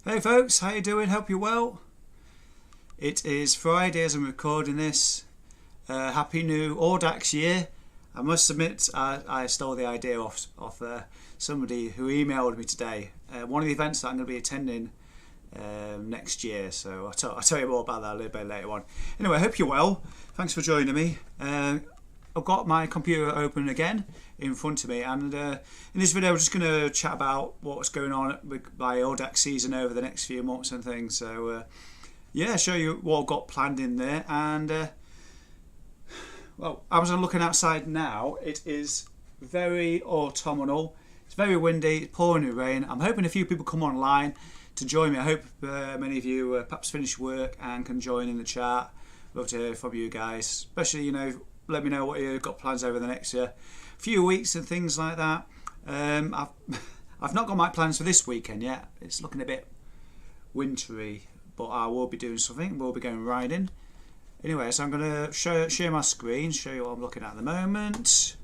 Hey folks, how you doing? Hope you're well. It is Friday as I'm recording this. Happy new Audax year. I must admit I stole the idea off somebody who emailed me today. One of the events that I'm going to be attending next year, so I'll tell you more about that a little bit later on. Anyway, I hope you're well. Thanks for joining me. I've got my computer open again in front of me, and in this video I'm just going to chat about what's going on with my Audax season over the next few months and things. So yeah, show you what I've got planned in there. And well, as I'm looking outside now, it is very autumnal. It's very windy, it's pouring rain. I'm hoping a few people come online to join me. I hope many of you perhaps finish work and can join in the chat. Love to hear from you guys, especially, let me know what you've got plans over the next few weeks and things like that. I've not got my plans for this weekend yet. It's looking a bit wintry, but I will be doing something. We'll be going riding. Anyway, so I'm going to share my screen, show you what I'm looking at the moment.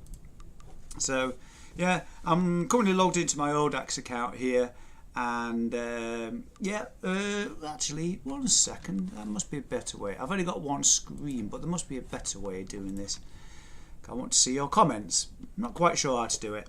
So yeah, I'm currently logged into my Audax account here, and actually, one second, that must be a better way. I've only got one screen, but there must be a better way of doing this. I want to see your comments. I'm not quite sure how to do it.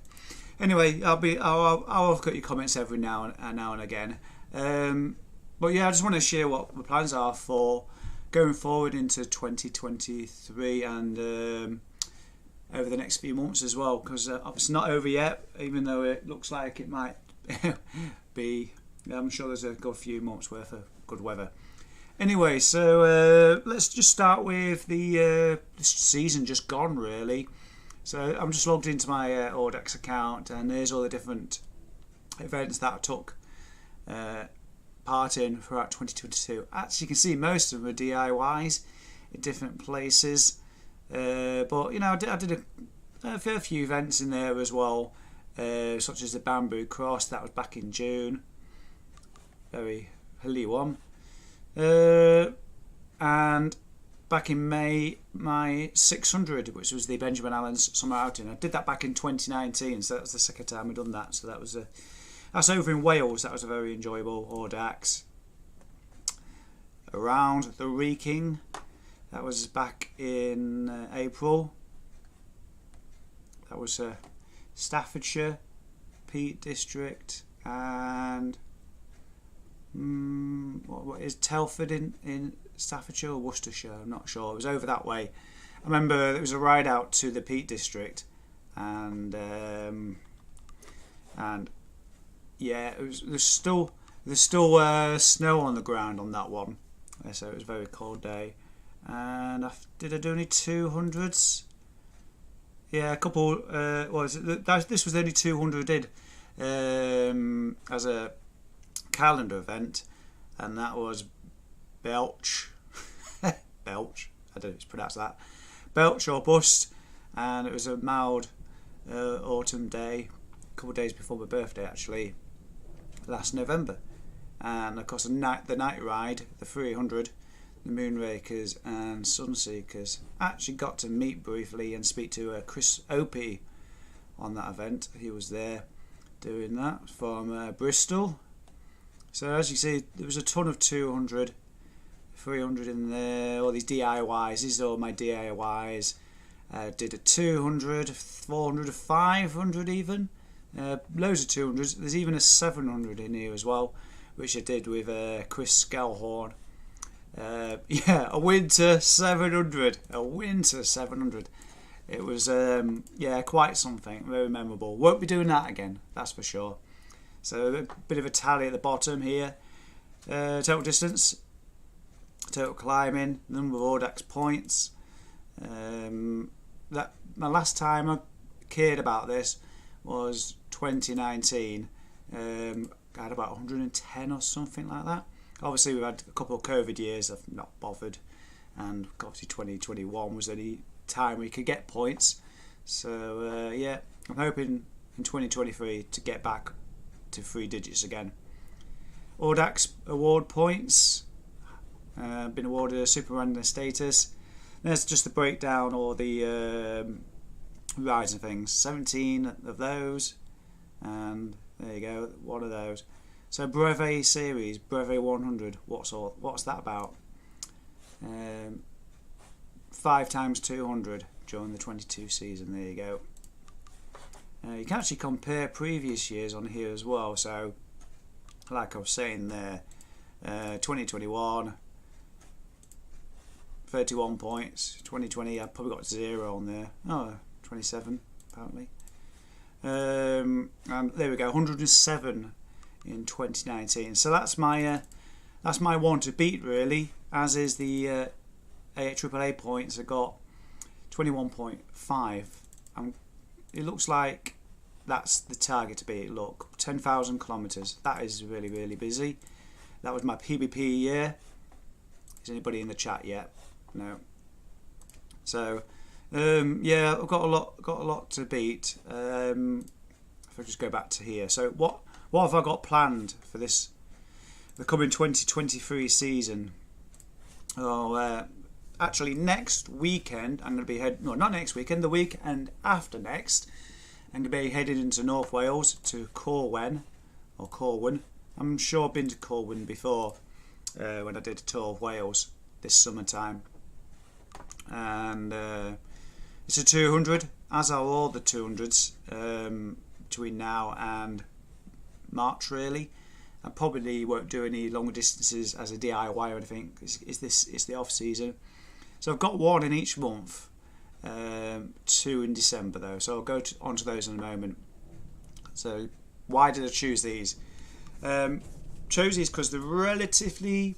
Anyway, I'll look at your comments every now and again. But yeah, I just want to share what the plans are for going forward into 2023 and over the next few months as well, because it's not over yet, even though it looks like it might be. I'm sure there's a good few months worth of good weather. Anyway, so let's just start with the season just gone, really. So I'm just logged into my Audax account, and there's all the different events that I took part in throughout 2022. Actually, you can see most of them are DIYs in different places, but I did a fair few events in there as well, such as the Bamboo Cross. That was back in June. Very hilly one. And back in May, my 600, which was the Benjamin Allen's summer outing. I did that back in 2019, so that was the second time I'd done that. So that's over in Wales. That was a very enjoyable Audax. Around the Reeking, that was back in April. That was Staffordshire, Peak District, and what is Telford in Staffordshire or Worcestershire? I'm not sure. It was over that way. I remember it was a ride out to the Peak District, and yeah, there's still snow on the ground on that one, so it was a very cold day. And did I do any 200s? Yeah, a couple. This was the only 200 I did as a calendar event, and that was Belch. Belch, I don't know if it's pronounced that. Belch or Bust, and it was a mild autumn day, a couple of days before my birthday actually, last November. And of course the night ride, the 300, the Moonrakers and Sunseekers. Actually got to meet briefly and speak to Chris Opie on that event. He was there doing that from Bristol. So as you see, there was a ton of 200, 300 in there, all these DIYs. These are all my DIYs. Did a 200, 400, 500 even. Loads of 200s. There's even a 700 in here as well, which I did with Chris Scalhorn. Yeah, a winter 700. A winter 700. It was, quite something. Very memorable. Won't be doing that again, that's for sure. So a bit of a tally at the bottom here. Total distance, total climbing, number of Audax points. My last time I cared about this was 2019. I had about 110 or something like that. Obviously we've had a couple of COVID years I've not bothered, and obviously 2021 was the only time we could get points. So yeah, I'm hoping in 2023 to get back to 3 digits again. Audax award points, been awarded a super random status. There's just the breakdown or the rides and things. 17 of those, and there you go, one of those. So Brevet series, Brevet 100. What's that about? 5 times 200 during the 22 season. There you go. You can actually compare previous years on here as well. So, like I was saying there, 2021, 31 points. 2020, I probably got 0 on there. Oh, 27 apparently. And there we go, 107 in 2019. So that's my one to beat really. As is the AAA points. I got 21.5. It looks like that's the target to beat. Look, 10,000 kilometers. That is really, really busy. That was my PBP year. Is anybody in the chat yet? No. So yeah, I've got a lot to beat. If I just go back to here. So what have I got planned for the coming 2023 season? Oh, actually next weekend I'm going to be not next weekend, the weekend after next, I'm going to be headed into North Wales to Corwen. I'm sure I've been to Corwen before when I did a tour of Wales this summertime. And it's a 200, as are all the 200s between now and March really. I probably won't do any longer distances as a DIY or anything. It's the off season. So I've got one in each month, 2 in December though. So I'll go onto those in a moment. So why did I choose these? Chose these because they're relatively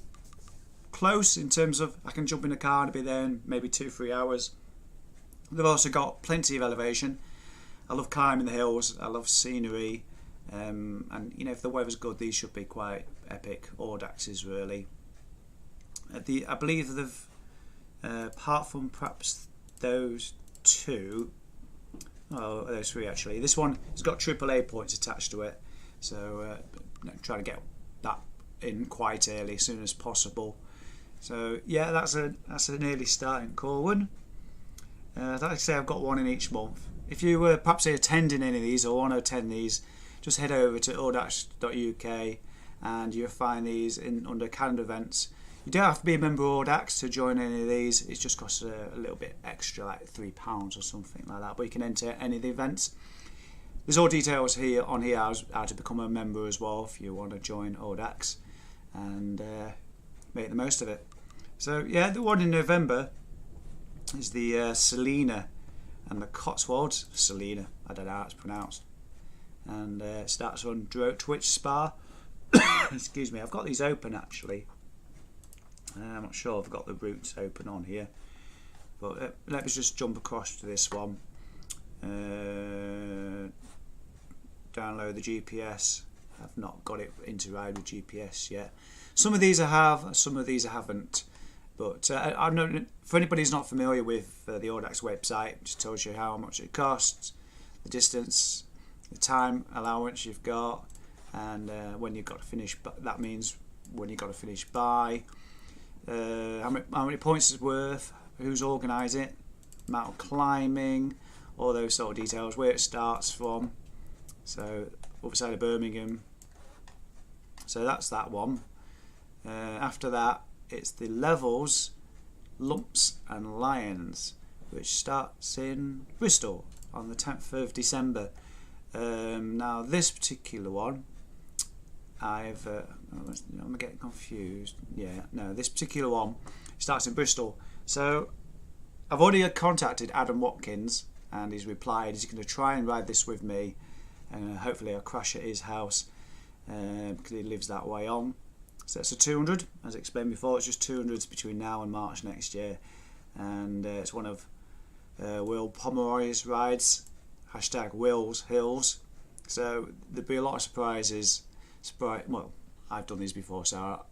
close in terms of I can jump in a car and be there in maybe 2-3 hours. They've also got plenty of elevation. I love climbing the hills. I love scenery. And you know, if the weather's good, these should be quite epic Audaxes really. I believe they've apart from perhaps those two, those 3 actually. This one has got AAA points attached to it, so trying to get that in quite early, as soon as possible. So yeah, that's an early start in Corwen. Like I say, I've got one in each month. If you were perhaps attending any of these or want to attend these, just head over to audax.uk and you'll find these under calendar events. You don't have to be a member of Audax to join any of these. It just costs a little bit extra, like £3 or something like that. But you can enter any of the events. There's all details on here how to become a member as well if you want to join Audax and make the most of it. So yeah, the one in November is the Selena and the Cotswolds. Selena, I don't know how it's pronounced. And it starts on Twitch Spa. Excuse me, I've got these open actually. I'm not sure I've got the routes open on here, but let me just jump across to this one. Download the GPS. I've not got it into ride with GPS yet. Some of these I have, some of these I haven't. But I know for anybody who's not familiar with the Audax website, it just tells you how much it costs, the distance, the time allowance you've got, and when you've got to finish. But that means when you've got to finish by. How many points it's worth, who's organised it, amount of climbing, all those sort of details, where it starts from. So other side of Birmingham. So that's that one. After that, it's the levels, lumps and lions, which starts in Bristol on the 10th of December. Now this particular one, I'm getting confused. Yeah, no, this particular one starts in Bristol. So I've already contacted Adam Watkins and he's replied he's going to try and ride this with me, and hopefully I'll crash at his house because he lives that way on. So it's a 200, as I explained before. It's just 200s between now and March next year, and it's one of Will Pomeroy's rides. # Will's Hills. So there'll be a lot of surprises. Well, I've done these before, so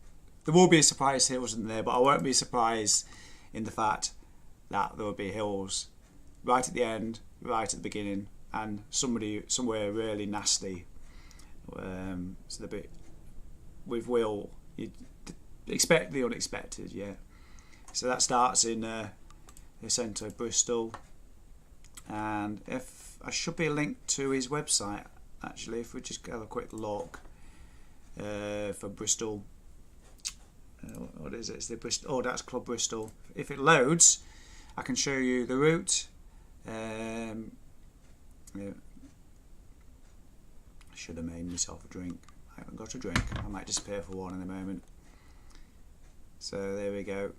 there will be a surprise hills in there, but I won't be surprised in the fact that there will be hills right at the end, right at the beginning, and somewhere really nasty. So there'll be, with Will, you expect the unexpected, yeah. So that starts in the centre of Bristol, and if I should be a link to his website actually. If we just have a quick look. for Bristol. What is it? It's the Audax Club Bristol. If it loads, I can show you the route. Yeah. I should have made myself a drink. I haven't got a drink. I might disappear for one in a moment. So there we go.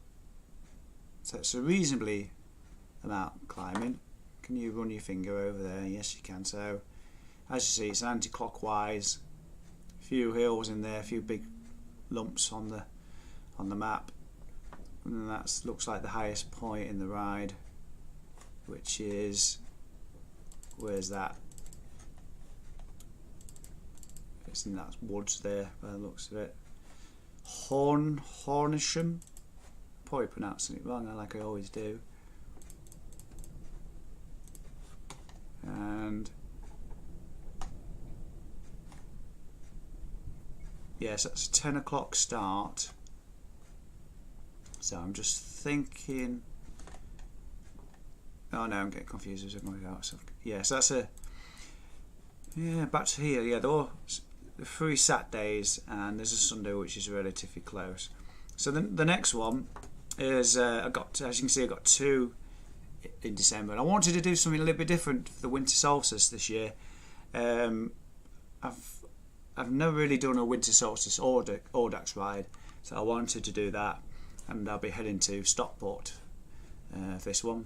So it's a reasonably amount climbing. Can you run your finger over there? Yes, you can. So as you see, it's anti-clockwise. A few hills in there, a few big lumps on the map, and that looks like the highest point in the ride, which is, where's that? It's in that woods there by the looks of it. Hornisham. Probably pronouncing it wrong, like I always do. And yes, that's a 10 o'clock start. So I'm just thinking. Oh no, I'm getting confused with my out. So yes, that's a. Yeah, back to here. Yeah, there are 3 Saturdays and there's a Sunday which is relatively close. So the next one is I got, as you can see, I got 2 in December, and I wanted to do something a little bit different for the winter solstice this year. I've never really done a winter solstice Audax ride, so I wanted to do that, and I'll be heading to Stockport for this one.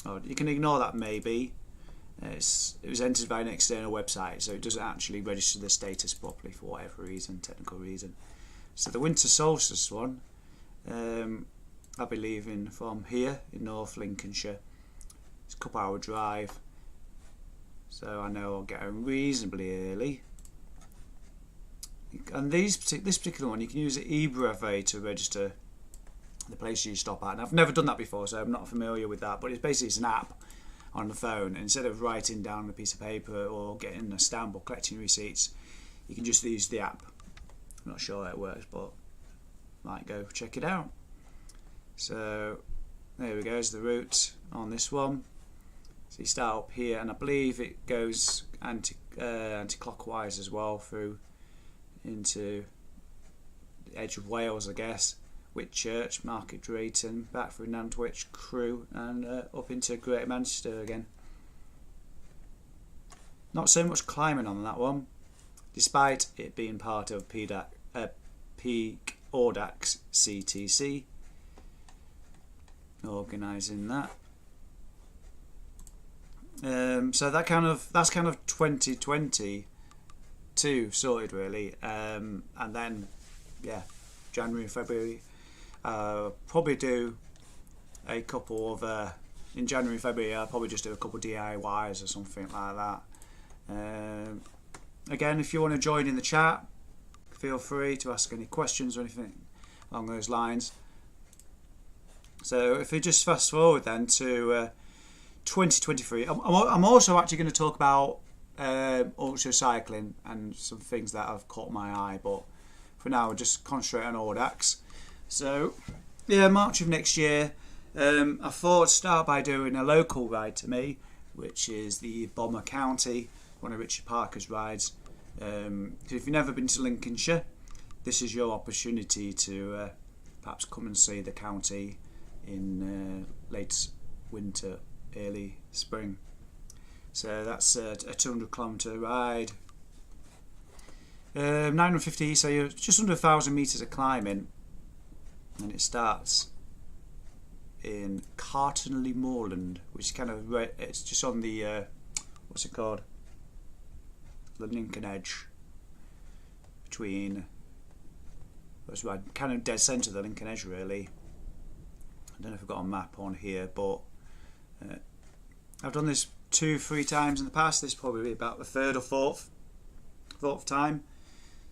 Oh, you can ignore that maybe. It was entered by an external website, so it doesn't actually register the status properly for whatever reason, technical reason. So the winter solstice one, I'll be leaving from here in North Lincolnshire. It's a couple-hour drive, so I know I'll get home reasonably early. And this particular one, you can use the eBrevet to register the place you stop at. And I've never done that before, so I'm not familiar with that. But it's an app on the phone. And instead of writing down a piece of paper or getting a stamp or collecting receipts, you can just use the app. I'm not sure how it works, but might go check it out. So there we go, is the route on this one. So you start up here, and I believe it goes anti-clockwise as well through into the edge of Wales, I guess. Whitchurch, Market Drayton, back through Nantwich, Crewe, and up into Greater Manchester again. Not so much climbing on that one, despite it being part of Peak Audax CTC. Organising that. So that's kind of 2022 sorted really, and then yeah, January and February probably do a couple of in January and February I'll probably just do a couple of DIYs or something like that. Again, if you want to join in the chat, feel free to ask any questions or anything along those lines. So if we just fast forward then to 2023, I'm also actually going to talk about ultra cycling and some things that have caught my eye, but for now we'll just concentrate on Audax. So yeah, March of next year, I thought I'd start by doing a local ride to me, which is the Bomber County, one of Richard Parker's rides. So if you've never been to Lincolnshire, this is your opportunity to perhaps come and see the county in late winter, early spring. So that's a 200-kilometre ride. 950, so you're just under 1,000 metres of climbing, and it starts in Cartonley Moorland, which is kind of it's just on the what's it called? The Lincoln Edge between. It's right, kind of dead centre of the Lincoln Edge really. I don't know if I've got a map on here, but I've done this 2-3 times in the past. This is probably about the 3rd or 4th time.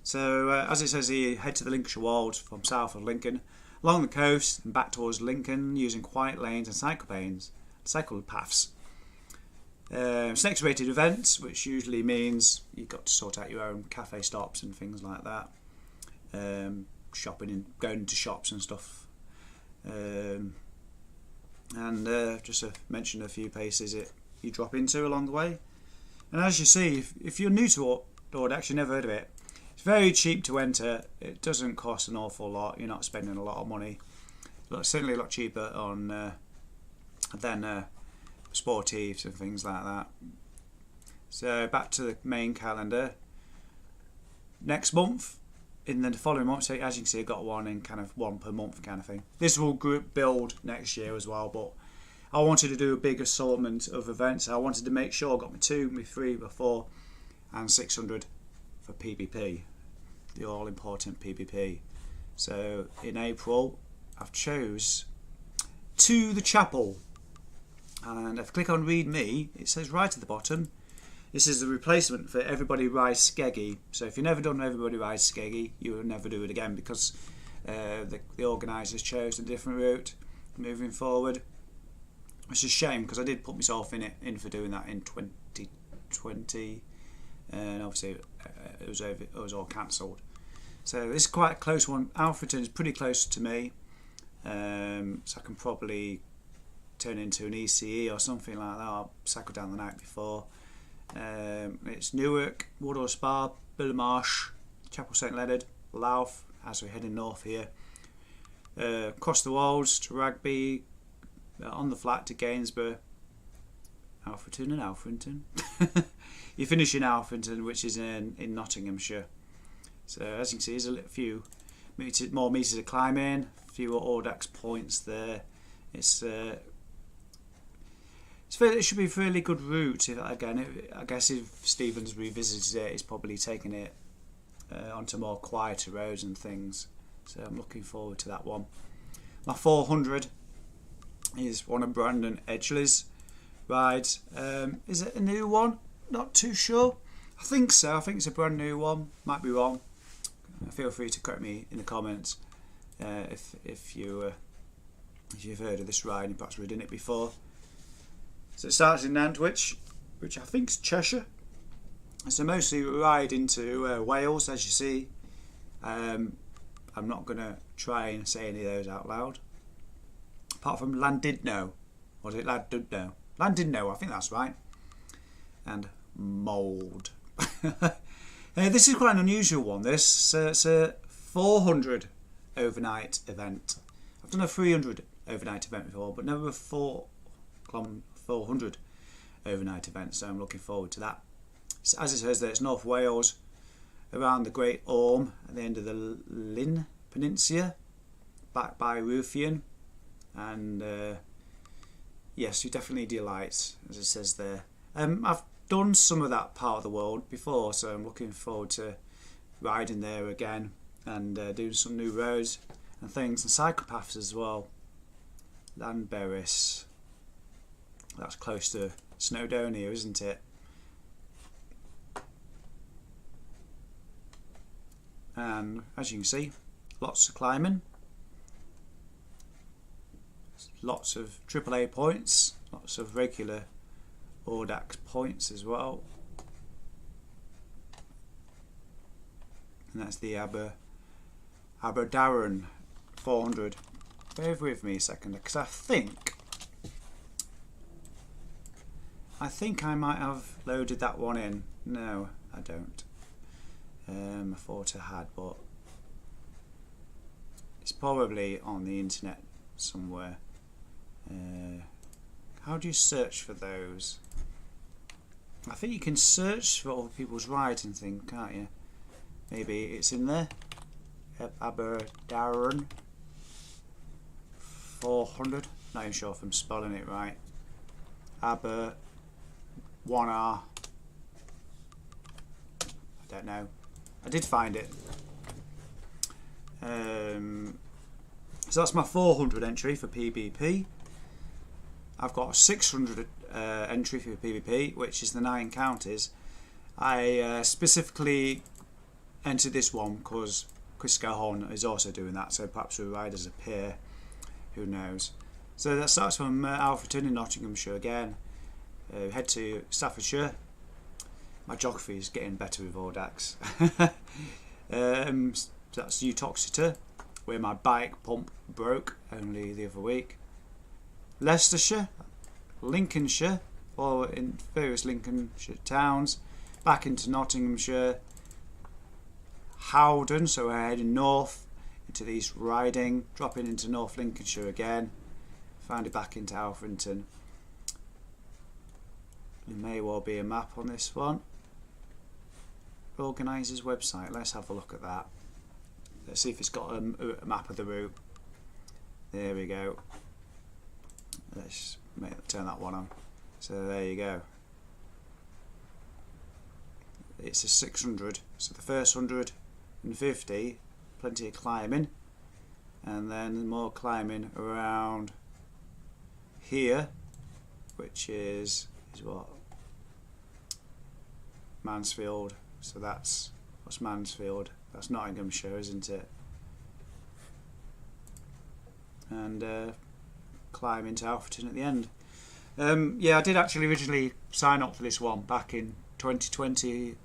So as it says here, head to the Lincolnshire Wolds from south of Lincoln, along the coast and back towards Lincoln using quiet lanes and cycle paths. It's an X-rated event, which usually means you've got to sort out your own cafe stops and things like that. Shopping and going to shops and stuff. Just to mention a few places you drop into along the way. And as you see, if you're new to Audax, you've never heard of it, it's It's very cheap to enter. It doesn't cost an awful lot. You're not spending a lot of money. But certainly a lot cheaper on than sportives and things like that. So back to the main calendar. Next month, in the following month, so as you can see, I've got one in kind of one per month kind of thing. This will group build next year as well, but I wanted to do a big assortment of events. I wanted to make sure I got my 2, my 3, my 4 and 600 for PBP, the all important PBP. So in April I've chose To the Chapel, and if I click on read me, it says right at the bottom, this is the replacement for Everybody Rides Skeggy. So if you've never done Everybody Rides Skeggy, you will never do it again, because the organisers chose a different route moving forward. It's a shame, because I did put myself in for doing that in 2020, and obviously it was all cancelled. So this is quite a close one. Alfreton is pretty close to me, so I can probably turn into an ECE or something like that. I'll cycle down the night before. It's Newark, Woodhall Spa, Billermarsh, Chapel St Leonard, Louth, as we're heading north here. Across the Wolds to Rugby, on the flat to Gainsborough, Alfreton and Alfreton. You finish in Alfreton, which is in Nottinghamshire. So as you can see, there's a few more metres to climb in, a few Audax points there. It should be a fairly good route. I guess if Stephen's revisited it, he's probably taken it onto more quieter roads and things. So I'm looking forward to that one. My 400 is one of Brandon Edgley's rides. Is it a new one? Not too sure. I think so. I think it's a brand new one. Might be wrong. Feel free to correct me in the comments if you've heard of this ride and perhaps ridden it before. So it starts in Nantwich, which I think is Cheshire. So mostly ride into Wales, as you see. I'm not going to try and say any of those out loud. Apart from Llandudno. Was it Llandudno? Llandudno, I think that's right. And Mould. This is quite an unusual one. It's a 400 overnight event. I've done a 300 overnight event before, but never a 400 overnight event, so I'm looking forward to that. As it says there, it's North Wales, around the Great Orme at the end of the Lynn Peninsula, back by Ruthian, and yes, you definitely delight, as it says there. I've done some of that part of the world before, so I'm looking forward to riding there again and doing some new roads and things, and cyclepaths as well. Llanberis, that's close to Snowdonia, isn't it? And as you can see, lots of climbing, lots of AAA points, lots of regular Audax points as well. And that's the Aberdaron 400. Bear with me a second, because I think I might have loaded that one in. No, I don't. I thought I had, but it's probably on the internet somewhere. How do you search for those? I think you can search for other people's rides and things, can't you? Maybe it's in there. Aberdaron 400. Not even sure if I'm spelling it right. Aber 1R. I don't know. I did find it. So that's my 400 entry for PBP. I've got a 600 entry for PBP, which is the 9 counties. I specifically entered this one because Chris Gahon is also doing that, so perhaps we'll ride as a pair, who knows. So that starts from Alfreton in Nottinghamshire again. Head to Staffordshire. My geography is getting better with Audax. That's Uttoxeter, where my bike pump broke only the other week. Leicestershire, Lincolnshire, or in various Lincolnshire towns, back into Nottinghamshire, Howden, so we're heading north into the East Riding, dropping into North Lincolnshire again, finally back into Alfrington. There may well be a map on this one. Organiser's website, let's have a look at that. Let's see if it's got a map of the route. There we go. Let's turn that one on. So there you go. It's a 600, so the first 150, plenty of climbing, and then more climbing around here, which is what? Mansfield. So what's Mansfield? That's Nottinghamshire, isn't it? And climbing to Alfrington at the end. Yeah, I did actually originally sign up for this one back in 2020.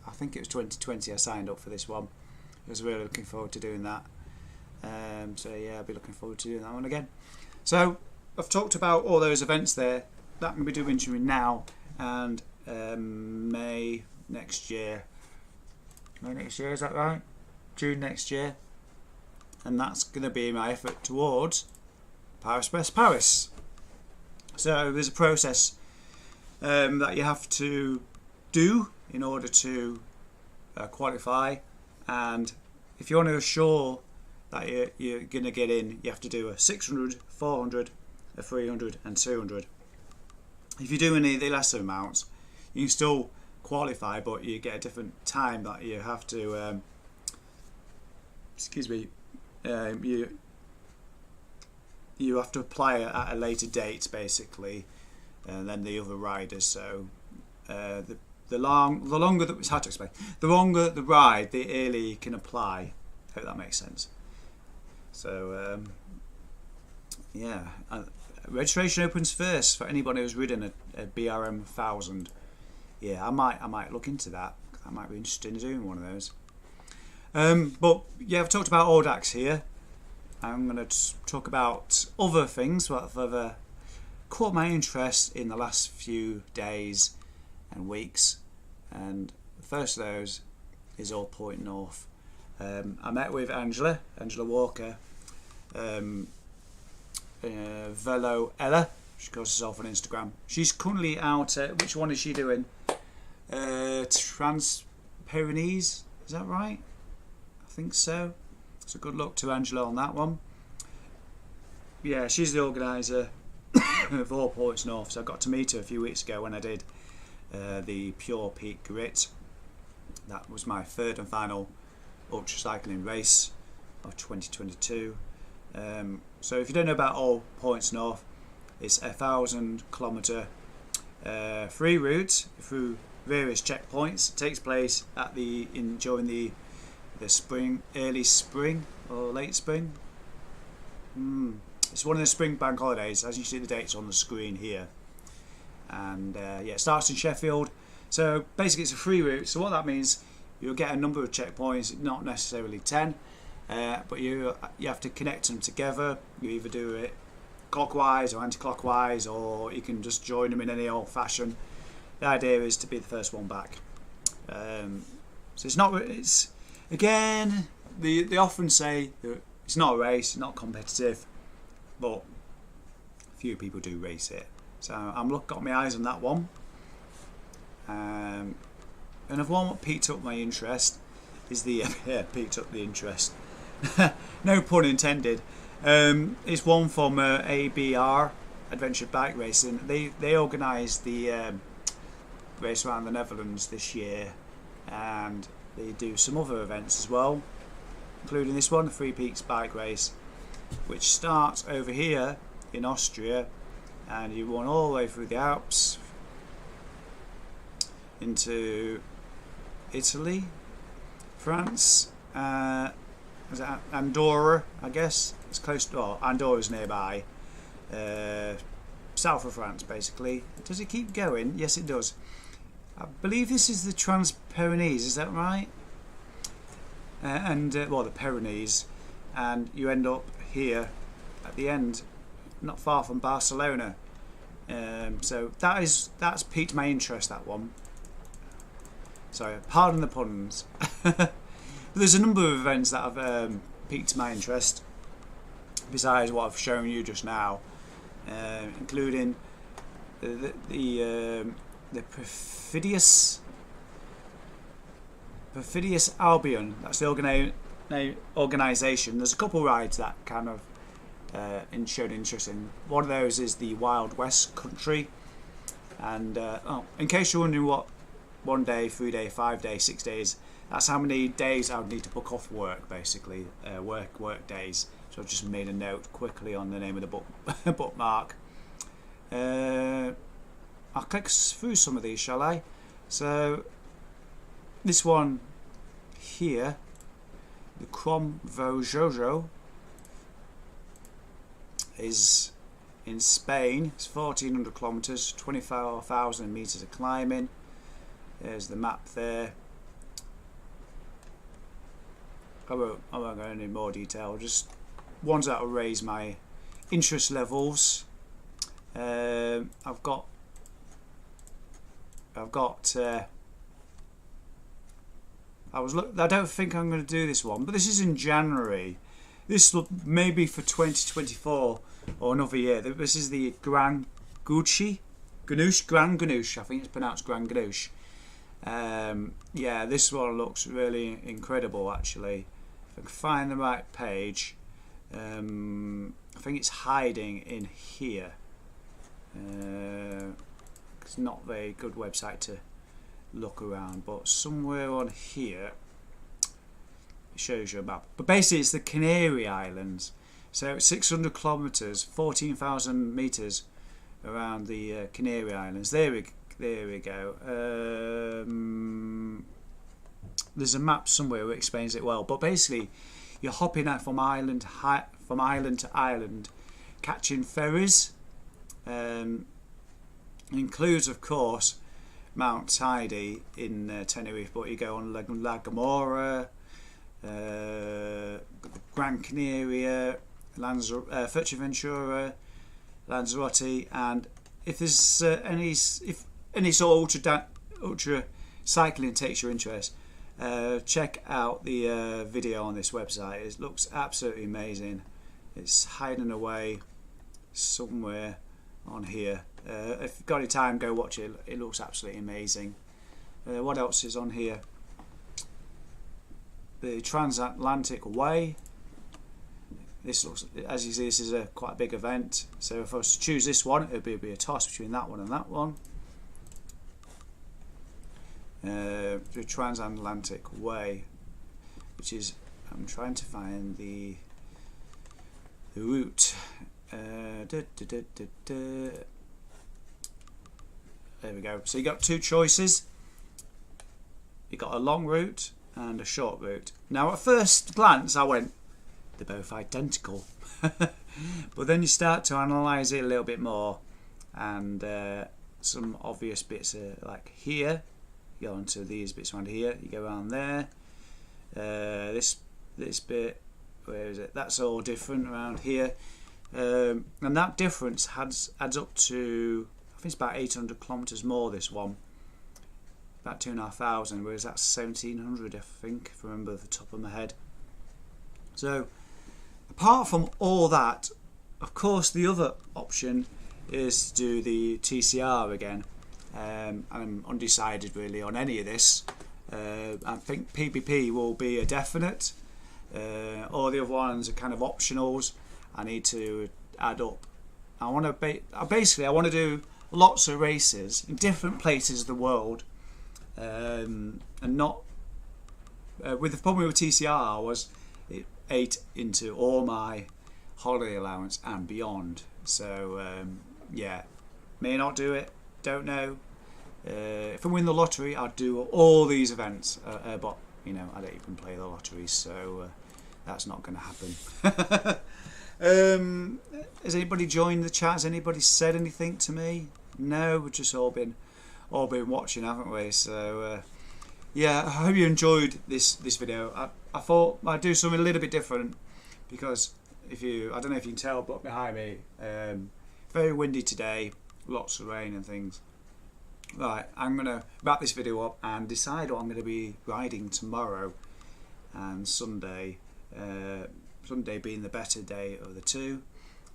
I think it was 2020 I signed up for this one. I was really looking forward to doing that. So yeah, I'll be looking forward to doing that one again. So I've talked about all those events there that I'm going to be doing during now and May next year. May next year, is that right? June next year. And that's going to be my effort towards Paris Best Paris. So there's a process that you have to do in order to qualify, and if you want to assure that you're going to get in, you have to do a 600, 400, a 300 and 200. If you do any of the lesser amounts, you can still qualify, but you get a different time that you have to you have to apply at a later date basically than the other riders. So the longer that it's hard to explain. The longer the ride, the earlier you can apply. Hope that makes sense. So yeah, registration opens first for anybody who's ridden a BRM 1000. Yeah, I might look into that. I might be interested in doing one of those. But yeah, I've talked about Audax here. I'm going to talk about other things that have caught my interest in the last few days and weeks, and the first of those is All Point North. I met with Angela Walker, Velo Ella, she calls herself on Instagram. She's currently out at, which one is she doing? Trans-Pyrenees, is that right? I think so. So good luck to Angela on that one. Yeah, she's the organiser of All Points North, so I got to meet her a few weeks ago when I did the Pure Peak Grit. That was my third and final ultra cycling race of 2022. So if you don't know about All Points North, it's a 1,000-kilometre free route through various checkpoints. It takes place at during the spring, early spring or late spring. It's one of the spring bank holidays, as you see the dates on the screen here. And yeah, it starts in Sheffield. So basically it's a free route, so what that means, you'll get a number of checkpoints, not necessarily 10, but you have to connect them together. You either do it clockwise or anti-clockwise, or you can just join them in any old fashion. The idea is to be the first one back. So it's again, they often say that it's not a race, not competitive, but few people do race it. So I'm got my eyes on that one. And of one what piqued up my interest is the piqued up the interest. No pun intended. It's one from ABR, Adventure Bike Racing. They organised the race around the Netherlands this year, and they do some other events as well, including this one, the Three Peaks Bike Race, which starts over here in Austria, and you run all the way through the Alps into Italy, France, is it Andorra, I guess it's close to, well, Andorra's nearby, south of France basically. Does it keep going? Yes it does. I believe this is the Trans-Pyrenees, is that right? Well, the Pyrenees, and you end up here at the end, not far from Barcelona. So that's piqued my interest, that one. Sorry, pardon the puns. But there's a number of events that have piqued my interest, besides what I've shown you just now, including the Perfidious Albion. That's the organisation. There's a couple rides that kind of showed interest in. One of those is the Wild West Country, and in case you're wondering what 1 day, 3 day, 5 day, 6 days, that's how many days I would need to book off work, basically, work days. So I've just made a note quickly on the name of the bookmark. I'll click through some of these, shall I? So this one here, the Cromvojojo, is in Spain. It's 1,400 kilometers, 24,000 meters of climbing. There's the map there. I won't go into any more detail, just ones that will raise my interest levels. I don't think I'm going to do this one, but this is in January. This may be for 2024 or another year. This is the Gran Ganoush. I think it's pronounced Gran Ganoush. Yeah, this one looks really incredible, actually. If I can find the right page, I think it's hiding in here. It's not a very good website to look around, but somewhere on here it shows you a map. But basically it's the Canary Islands, so 600 kilometers, 14,000 meters around the Canary Islands. There we go. There's a map somewhere that explains it well, but basically you're hopping out from island to island, catching ferries. Includes, of course, Mount Tidy in Tenerife, but you go on La Gomorra, Gran Canaria, Fuerteventura, Lanzarote, and if there's any sort of ultra cycling takes your interest, check out the video on this website. It looks absolutely amazing. It's hiding away somewhere on here. If you've got any time, go watch it. It looks absolutely amazing. What else is on here? The Transatlantic Way. This looks, as you see, this is a quite a big event. So if I was to choose this one, it would be a toss between that one and that one. The Transatlantic Way, which is, I'm trying to find the route. There we go. So you got two choices. You got a long route and a short route. Now at first glance I went, they're both identical. But then you start to analyse it a little bit more, and some obvious bits like here, you go onto these bits around here, you go around there, this bit, where is it? That's all different around here. And that difference adds up to, I think it's about 800 kilometres more, this one, about 2,500, whereas that's 1,700, I think, if I remember off the top of my head. So apart from all that, of course the other option is to do the TCR again. I'm undecided really on any of this. I think PBP will be a definite. All the other ones are kind of optionals. I need to add up. I want to do lots of races in different places of the world, and not with the problem with TCR was it ate into all my holiday allowance and beyond. So yeah, may not do it, don't know. If I win the lottery, I'd do all these events, but you know, I don't even play the lottery, so that's not going to happen. Has anybody joined the chat? Has anybody said anything to me? No, we've just all been watching, haven't we? So yeah, I hope you enjoyed this video. I thought I'd do something a little bit different, because I don't know if you can tell, but behind me, very windy today, lots of rain and things. Right, I'm gonna wrap this video up and decide what I'm gonna be riding tomorrow. and Sunday being the better day of the two.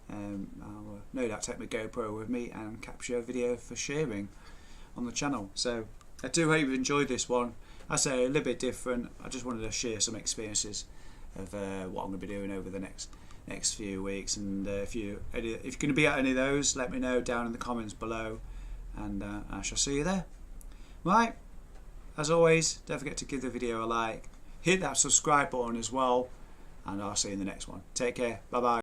I'll no doubt take my GoPro with me and capture a video for sharing on the channel. So I do hope you enjoyed this one. I say a little bit different. I just wanted to share some experiences of what I'm going to be doing over the next few weeks. And if you're going to be at any of those, let me know down in the comments below, and I shall see you there. Right, as always, don't forget to give the video a like, hit that subscribe button as well, and I'll see you in the next one. Take care, bye bye.